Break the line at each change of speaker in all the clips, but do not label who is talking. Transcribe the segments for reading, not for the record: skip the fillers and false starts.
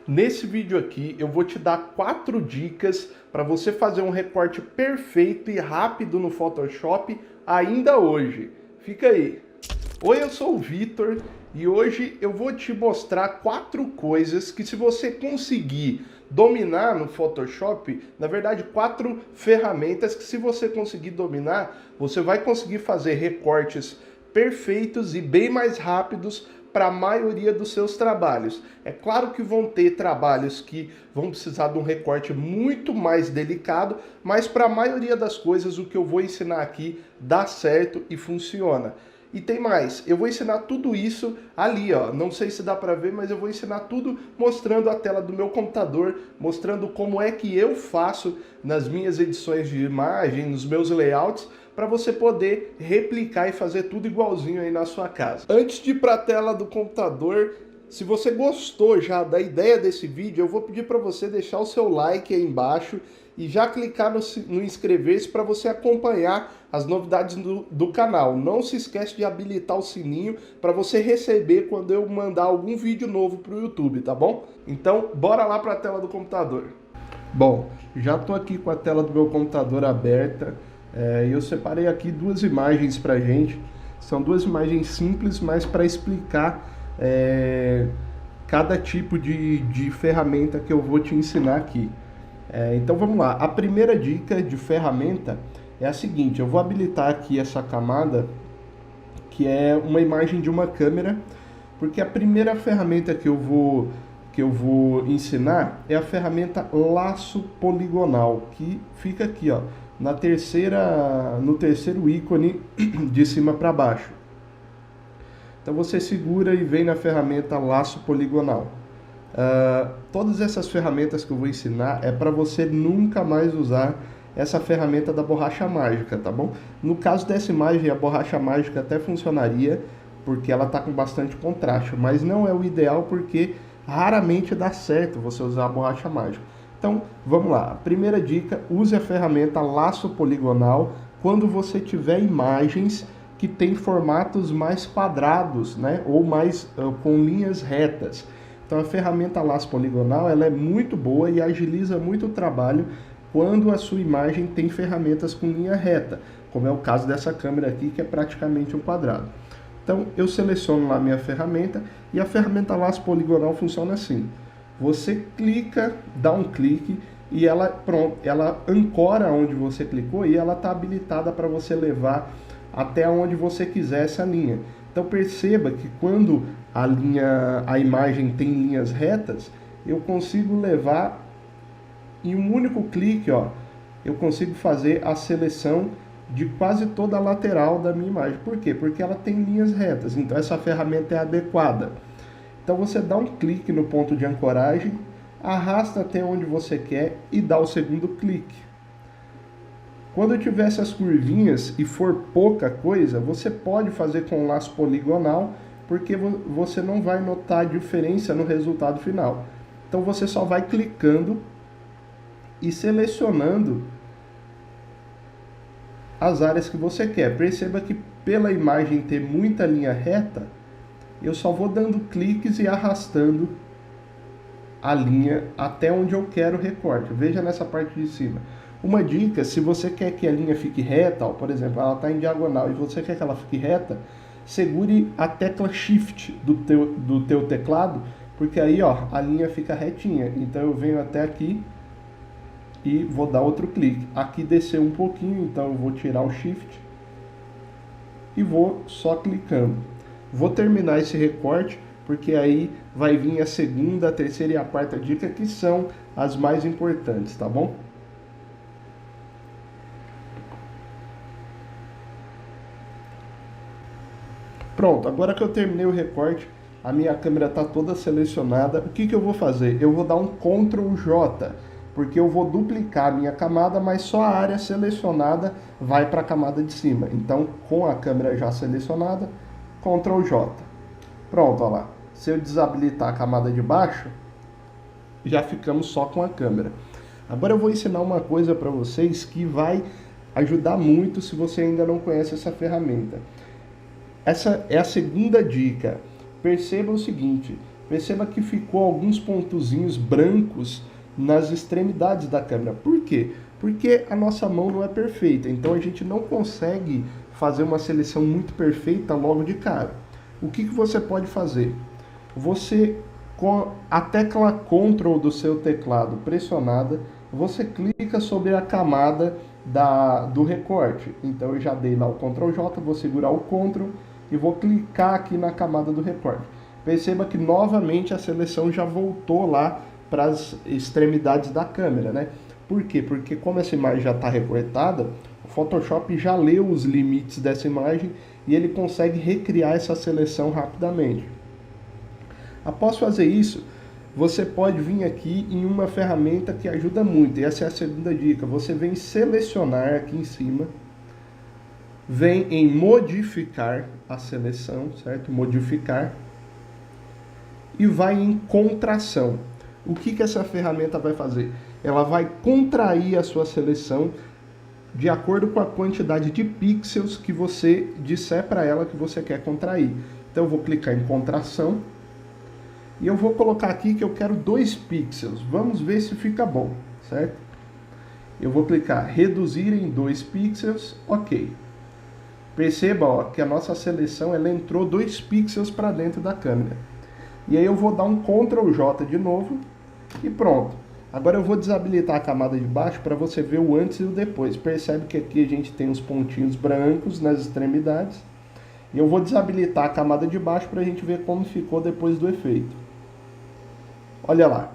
Nesse vídeo aqui eu vou te dar 4 dicas para você fazer um recorte perfeito e rápido no Photoshop ainda hoje. Fica aí! Oi, eu sou o Vitor e hoje eu vou te mostrar 4 coisas que, se você conseguir dominar no Photoshop, na verdade 4 ferramentas que, se você conseguir dominar, você vai conseguir fazer recortes perfeitos e bem mais rápidos para a maioria dos seus trabalhos. É claro que vão ter trabalhos que vão precisar de um recorte muito mais delicado, mas para a maioria das coisas o que eu vou ensinar aqui dá certo e funciona. E tem mais, eu vou ensinar tudo isso ali, ó. Não sei se dá para ver, mas eu vou ensinar tudo mostrando a tela do meu computador, mostrando como é que eu faço nas minhas edições de imagem, nos meus layouts, para você poder replicar e fazer tudo igualzinho aí na sua casa. Antes de ir para a tela do computador, se você gostou já da ideia desse vídeo, eu vou pedir para você deixar o seu like aí embaixo e já clicar no inscrever-se para você acompanhar as novidades do canal. Não se esquece de habilitar o sininho para você receber quando eu mandar algum vídeo novo para o YouTube, tá bom? Então, bora lá para a tela do computador. Bom, já estou aqui com a tela do meu computador aberta. Eu separei aqui 2 imagens para gente. São 2 imagens simples, mas para explicar cada tipo de ferramenta que eu vou te ensinar aqui. Então vamos lá. A primeira dica de ferramenta é a seguinte: eu vou habilitar aqui essa camada, que é uma imagem de uma câmera, porque a primeira ferramenta que eu vou ensinar é a ferramenta laço poligonal, que fica aqui, ó, no terceiro ícone de cima para baixo. Então você segura e vem na ferramenta laço poligonal. Todas essas ferramentas que eu vou ensinar é para você nunca mais usar essa ferramenta da borracha mágica, tá bom? No caso dessa imagem, a borracha mágica até funcionaria, porque ela está com bastante contraste, mas não é o ideal, porque raramente dá certo você usar a borracha mágica. Então, vamos lá. A primeira dica: use a ferramenta laço poligonal quando você tiver imagens que têm formatos mais quadrados, né? Ou mais com linhas retas. Então, a ferramenta laço poligonal ela é muito boa e agiliza muito o trabalho quando a sua imagem tem ferramentas com linha reta, como é o caso dessa câmera aqui, que é praticamente um quadrado. Então, eu seleciono lá a minha ferramenta e a ferramenta laço poligonal funciona assim. Você clica, dá um clique e ela ancora onde você clicou e ela está habilitada para você levar até onde você quiser essa linha. Então perceba que quando a imagem tem linhas retas, eu consigo levar em um único clique, ó, eu consigo fazer a seleção de quase toda a lateral da minha imagem. Por quê? Porque ela tem linhas retas, então essa ferramenta é adequada. Então você dá um clique no ponto de ancoragem, arrasta até onde você quer e dá o segundo clique. Quando tiver essas curvinhas e for pouca coisa, você pode fazer com laço poligonal, porque você não vai notar diferença no resultado final. Então você só vai clicando e selecionando as áreas que você quer. Perceba que pela imagem ter muita linha reta, eu só vou dando cliques e arrastando a linha até onde eu quero o recorte. Veja nessa parte de cima. Uma dica: se você quer que a linha fique reta, ó, por exemplo, ela está em diagonal e você quer que ela fique reta, segure a tecla Shift do teu teclado, porque aí, ó, a linha fica retinha. Então eu venho até aqui e vou dar outro clique. Aqui desceu um pouquinho, então eu vou tirar o Shift e vou só clicando. Vou terminar esse recorte, porque aí vai vir a segunda, a terceira e a quarta dica, que são as mais importantes, tá bom? Pronto, agora que eu terminei o recorte, a minha câmera está toda selecionada. O que eu vou fazer? Eu vou dar um Ctrl J, porque eu vou duplicar a minha camada, mas só a área selecionada vai para a camada de cima. Então, com a câmera já selecionada, Ctrl J. Pronto, olha lá. Se eu desabilitar a camada de baixo, já ficamos só com a câmera. Agora eu vou ensinar uma coisa para vocês que vai ajudar muito se você ainda não conhece essa ferramenta. Essa é a segunda dica. Perceba o seguinte: perceba que ficou alguns pontozinhos brancos nas extremidades da câmera. Por quê? Porque a nossa mão não é perfeita, então a gente não consegue fazer uma seleção muito perfeita logo de cara. O que você pode fazer? Você, com a tecla Ctrl do seu teclado pressionada, você clica sobre a camada do recorte. Então eu já dei lá o Ctrl J, vou segurar o Ctrl e vou clicar aqui na camada do recorte. Perceba que novamente a seleção já voltou lá para as extremidades da câmera, né? Por quê? Porque como essa imagem já está recortada, o Photoshop já leu os limites dessa imagem e ele consegue recriar essa seleção rapidamente. Após fazer isso, você pode vir aqui em uma ferramenta que ajuda muito, e essa é a segunda dica. Você vem selecionar aqui em cima, vem em modificar a seleção, certo? Modificar, e vai em contração. O que essa ferramenta vai fazer? Ela vai contrair a sua seleção de acordo com a quantidade de pixels que você disser para ela que você quer contrair. Então eu vou clicar em contração e eu vou colocar aqui que eu quero 2 pixels. Vamos ver se fica bom, certo? Eu vou clicar reduzir em 2 pixels, ok. Perceba, ó, que a nossa seleção ela entrou 2 pixels para dentro da câmera. E aí eu vou dar um Ctrl J de novo e pronto. Agora eu vou desabilitar a camada de baixo para você ver o antes e o depois. Percebe que aqui a gente tem os pontinhos brancos nas extremidades. E eu vou desabilitar a camada de baixo para a gente ver como ficou depois do efeito. Olha lá.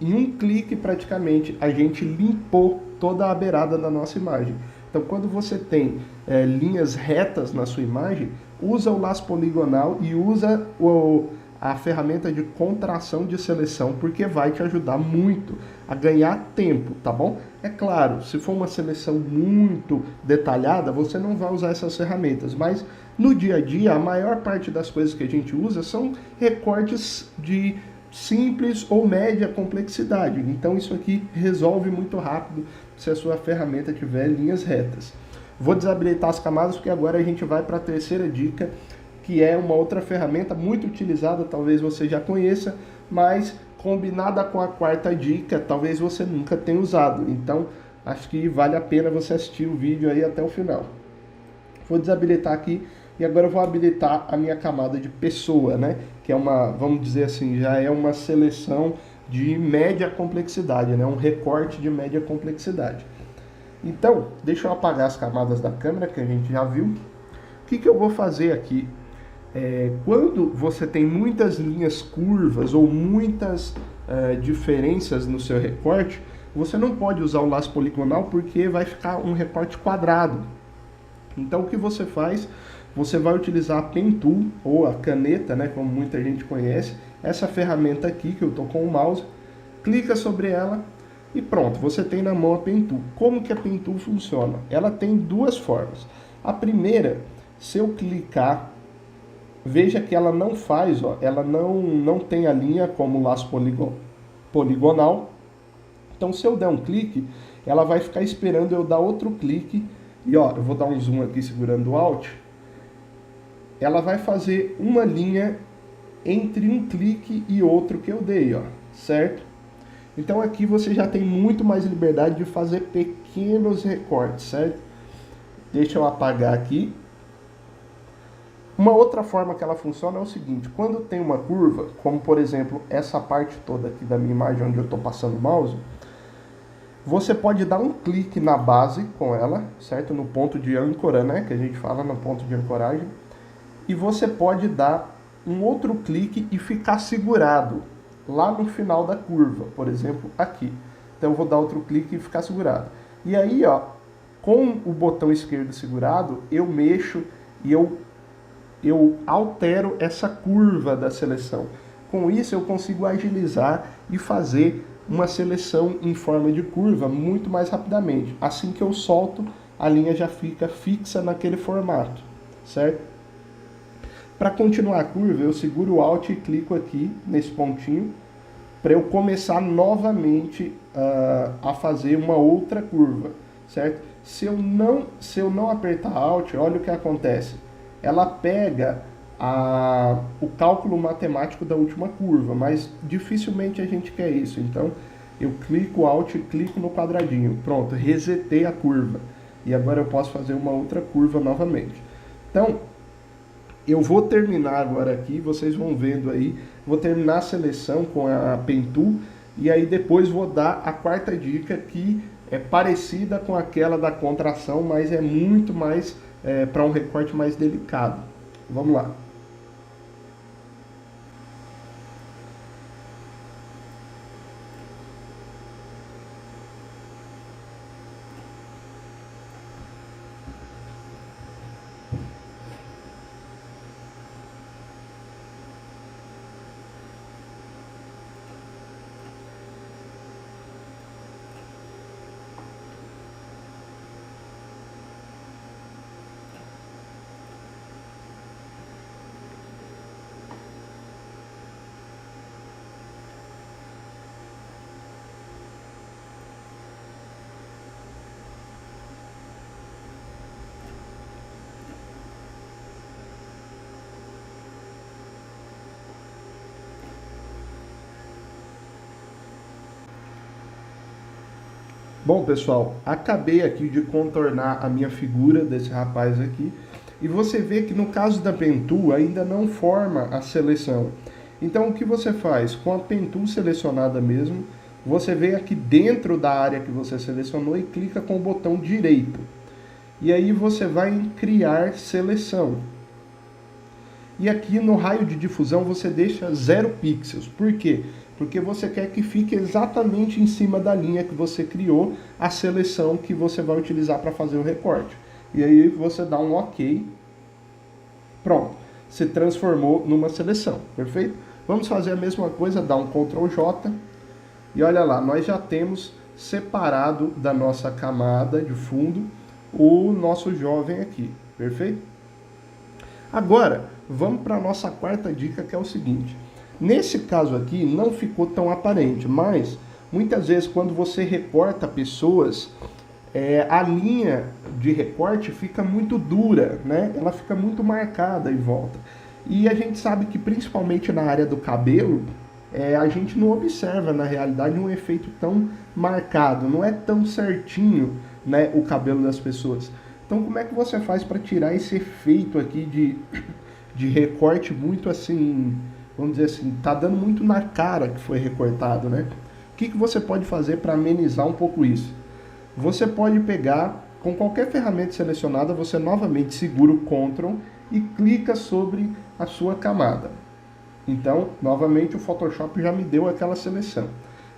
Em um clique praticamente a gente limpou toda a beirada da nossa imagem. Então quando você tem linhas retas na sua imagem, usa o laço poligonal e usa a ferramenta de contração de seleção, porque vai te ajudar muito a ganhar tempo, tá bom? É claro, se for uma seleção muito detalhada, você não vai usar essas ferramentas, mas no dia a dia, a maior parte das coisas que a gente usa são recortes de simples ou média complexidade. Então isso aqui resolve muito rápido se a sua ferramenta tiver linhas retas. Vou desabilitar as camadas porque agora a gente vai para a terceira dica, que é uma outra ferramenta muito utilizada, talvez você já conheça, mas combinada com a quarta dica, talvez você nunca tenha usado. Então, acho que vale a pena você assistir o vídeo aí até o final. Vou desabilitar aqui e agora eu vou habilitar a minha camada de pessoa, né? Que é uma, vamos dizer assim, já é uma seleção de média complexidade, né? Um recorte de média complexidade. Então, deixa eu apagar as camadas da câmera que a gente já viu. O que eu vou fazer aqui? Quando você tem muitas linhas curvas ou muitas diferenças no seu recorte, você não pode usar o laço poligonal porque vai ficar um recorte quadrado. Então o que você faz? Você vai utilizar a Pen Tool ou a caneta, né, como muita gente conhece, essa ferramenta aqui que eu estou com o mouse, clica sobre ela e pronto, você tem na mão a Pen Tool. Como que a Pen Tool funciona? Ela tem duas formas. A primeira, se eu clicar, veja que ela não faz, ó, ela não tem a linha como laço poligonal. Então se eu der um clique, ela vai ficar esperando eu dar outro clique. E ó, eu vou dar um zoom aqui segurando o Alt. Ela vai fazer uma linha entre um clique e outro que eu dei, ó, certo? Então aqui você já tem muito mais liberdade de fazer pequenos recortes, certo? Deixa eu apagar aqui. Uma outra forma que ela funciona é o seguinte, quando tem uma curva, como por exemplo essa parte toda aqui da minha imagem onde eu estou passando o mouse, você pode dar um clique na base com ela, certo? No ponto de âncora, né? Que a gente fala no ponto de ancoragem. E você pode dar um outro clique e ficar segurado lá no final da curva, por exemplo, aqui. Então eu vou dar outro clique e ficar segurado. E aí, ó, com o botão esquerdo segurado, eu mexo e eu altero essa curva da seleção. Com isso eu consigo agilizar e fazer uma seleção em forma de curva muito mais rapidamente. Assim que eu solto, a linha já fica fixa naquele formato, certo? Para continuar a curva, eu seguro o Alt e clico aqui nesse pontinho para eu começar novamente a fazer uma outra curva, certo? Se eu não apertar Alt, olha o que acontece. Ela pega o cálculo matemático da última curva, mas dificilmente a gente quer isso. Então, eu clico Alt e clico no quadradinho. Pronto, resetei a curva. E agora eu posso fazer uma outra curva novamente. Então, eu vou terminar agora aqui, vocês vão vendo aí, vou terminar a seleção com a Pen Tool, e aí depois vou dar a quarta dica, que é parecida com aquela da contração, mas é muito mais para um recorte mais delicado. Vamos lá. Bom, pessoal, acabei aqui de contornar a minha figura desse rapaz aqui, e você vê que no caso da Pen Tool ainda não forma a seleção. Então o que você faz? Com a Pen Tool selecionada mesmo, você vem aqui dentro da área que você selecionou e clica com o botão direito. E aí você vai em criar seleção. E aqui no raio de difusão você deixa 0 pixels. Por quê? Porque você quer que fique exatamente em cima da linha que você criou a seleção que você vai utilizar para fazer o recorte. E aí você dá um OK. Pronto. Se transformou numa seleção. Perfeito? Vamos fazer a mesma coisa, dar um Ctrl J. E olha lá, nós já temos separado da nossa camada de fundo o nosso jovem aqui. Perfeito? Agora, vamos para a nossa quarta dica, que é o seguinte. Nesse caso aqui, não ficou tão aparente, mas muitas vezes quando você recorta pessoas, a linha de recorte fica muito dura, né? Ela fica muito marcada em volta. E a gente sabe que principalmente na área do cabelo, a gente não observa na realidade um efeito tão marcado, não é tão certinho, né, o cabelo das pessoas. Então como é que você faz para tirar esse efeito aqui de recorte muito assim, vamos dizer assim, tá dando muito na cara que foi recortado, né? O que você pode fazer para amenizar um pouco isso? Você pode pegar, com qualquer ferramenta selecionada, você novamente segura o Ctrl e clica sobre a sua camada. Então, novamente, o Photoshop já me deu aquela seleção.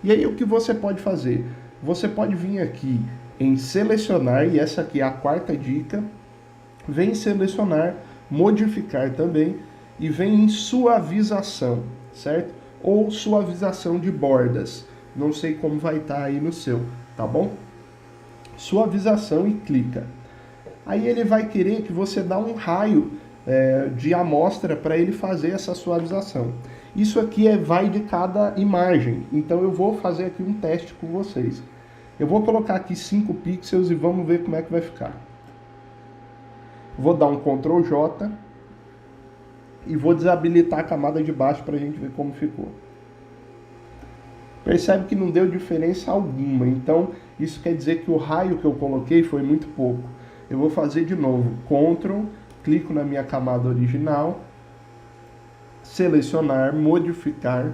E aí, o que você pode fazer? Você pode vir aqui em selecionar, e essa aqui é a quarta dica, vem em selecionar, modificar também, e vem em suavização, certo? Ou suavização de bordas. Não sei como vai estar aí no seu, tá bom? Suavização e clica. Aí ele vai querer que você dá um raio de amostra para ele fazer essa suavização. Isso aqui vai de cada imagem, então eu vou fazer aqui um teste com vocês. Eu vou colocar aqui 5 pixels e vamos ver como é que vai ficar. Vou dar um Ctrl J e vou desabilitar a camada de baixo para a gente ver como ficou. Percebe que não deu diferença alguma, então isso quer dizer que o raio que eu coloquei foi muito pouco. Eu vou fazer de novo, Ctrl, clico na minha camada original, selecionar, modificar,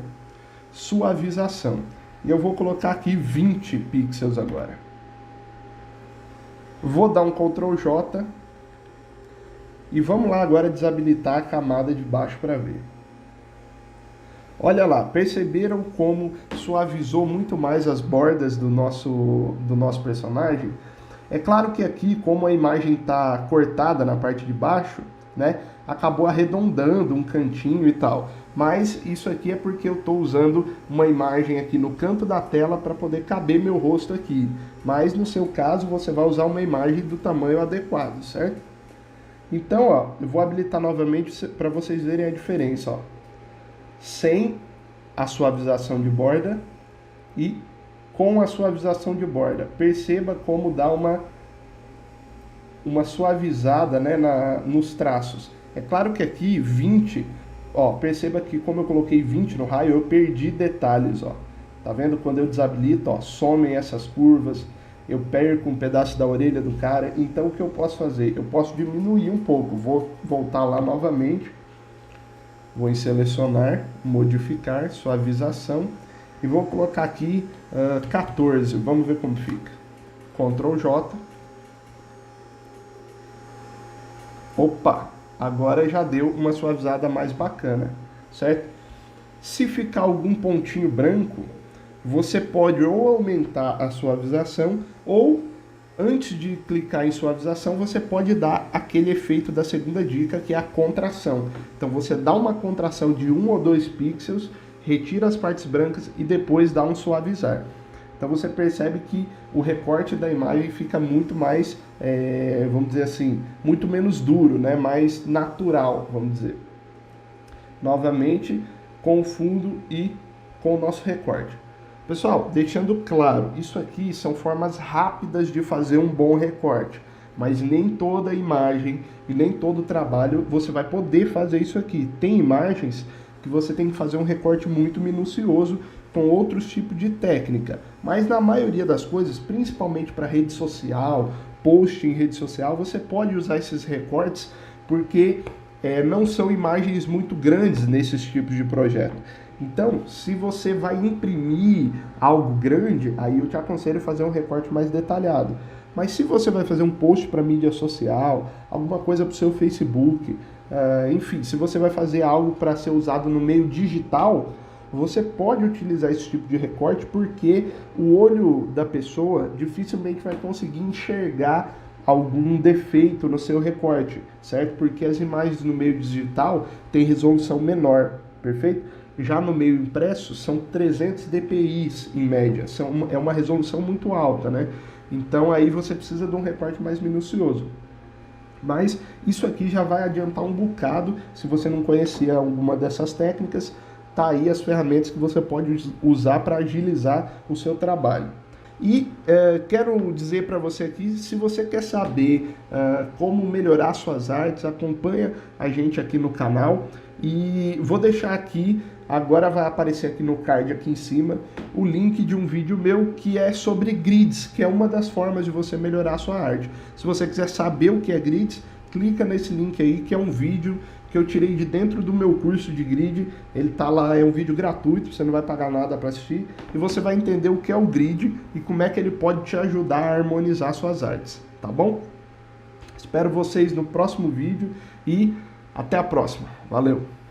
suavização. E eu vou colocar aqui 20 pixels agora. Vou dar um Ctrl J e vamos lá agora desabilitar a camada de baixo para ver. Olha lá, perceberam como suavizou muito mais as bordas do nosso personagem? É claro que aqui, como a imagem está cortada na parte de baixo, né, acabou arredondando um cantinho e tal. Mas isso aqui é porque eu estou usando uma imagem aqui no canto da tela para poder caber meu rosto aqui. Mas no seu caso, você vai usar uma imagem do tamanho adequado, certo? Então, ó, eu vou habilitar novamente para vocês verem a diferença, ó. Sem a suavização de borda e com a suavização de borda. Perceba como dá uma suavizada, né, nos traços. É claro que aqui 20, ó, perceba que como eu coloquei 20 no raio, eu perdi detalhes, ó. Tá vendo? Quando eu desabilito, ó, somem essas curvas, eu perco um pedaço da orelha do cara. Então o que eu posso fazer? Eu posso diminuir um pouco. Vou voltar lá novamente. Vou em selecionar, modificar, suavização. E vou colocar aqui 14. Vamos ver como fica. Ctrl J. Opa! Agora já deu uma suavizada mais bacana, certo? Se ficar algum pontinho branco, você pode ou aumentar a suavização ou, antes de clicar em suavização, você pode dar aquele efeito da segunda dica, que é a contração. Então você dá uma contração de 1 ou 2 pixels, retira as partes brancas e depois dá um suavizar. Então você percebe que o recorte da imagem fica muito mais, vamos dizer assim, muito menos duro, né? Mais natural, vamos dizer. Novamente, com o fundo e com o nosso recorte. Pessoal, deixando claro, isso aqui são formas rápidas de fazer um bom recorte, mas nem toda imagem e nem todo trabalho você vai poder fazer isso aqui. Tem imagens que você tem que fazer um recorte muito minucioso com outros tipos de técnica, mas na maioria das coisas, principalmente para rede social, post em rede social, você pode usar esses recortes porque não são imagens muito grandes nesses tipos de projeto. Então, se você vai imprimir algo grande, aí eu te aconselho a fazer um recorte mais detalhado. Mas se você vai fazer um post para mídia social, alguma coisa para o seu Facebook, enfim, se você vai fazer algo para ser usado no meio digital, você pode utilizar esse tipo de recorte porque o olho da pessoa dificilmente vai conseguir enxergar algum defeito no seu recorte, certo? Porque as imagens no meio digital têm resolução menor, perfeito? Já no meio impresso são 300 dpi em média, é uma resolução muito alta, né? Então aí você precisa de um recorte mais minucioso. Mas isso aqui já vai adiantar um bocado. Se você não conhecia alguma dessas técnicas, tá aí as ferramentas que você pode usar para agilizar o seu trabalho. E quero dizer para você aqui, se você quer saber como melhorar suas artes, acompanha a gente aqui no canal. E vou deixar aqui, agora vai aparecer aqui no card aqui em cima, o link de um vídeo meu que é sobre grids, que é uma das formas de você melhorar a sua arte. Se você quiser saber o que é grids, clica nesse link aí, que é um vídeo que eu tirei de dentro do meu curso de grid. Ele tá lá, é um vídeo gratuito, você não vai pagar nada para assistir, e você vai entender o que é o grid e como é que ele pode te ajudar a harmonizar suas artes, tá bom? Espero vocês no próximo vídeo e até a próxima. Valeu!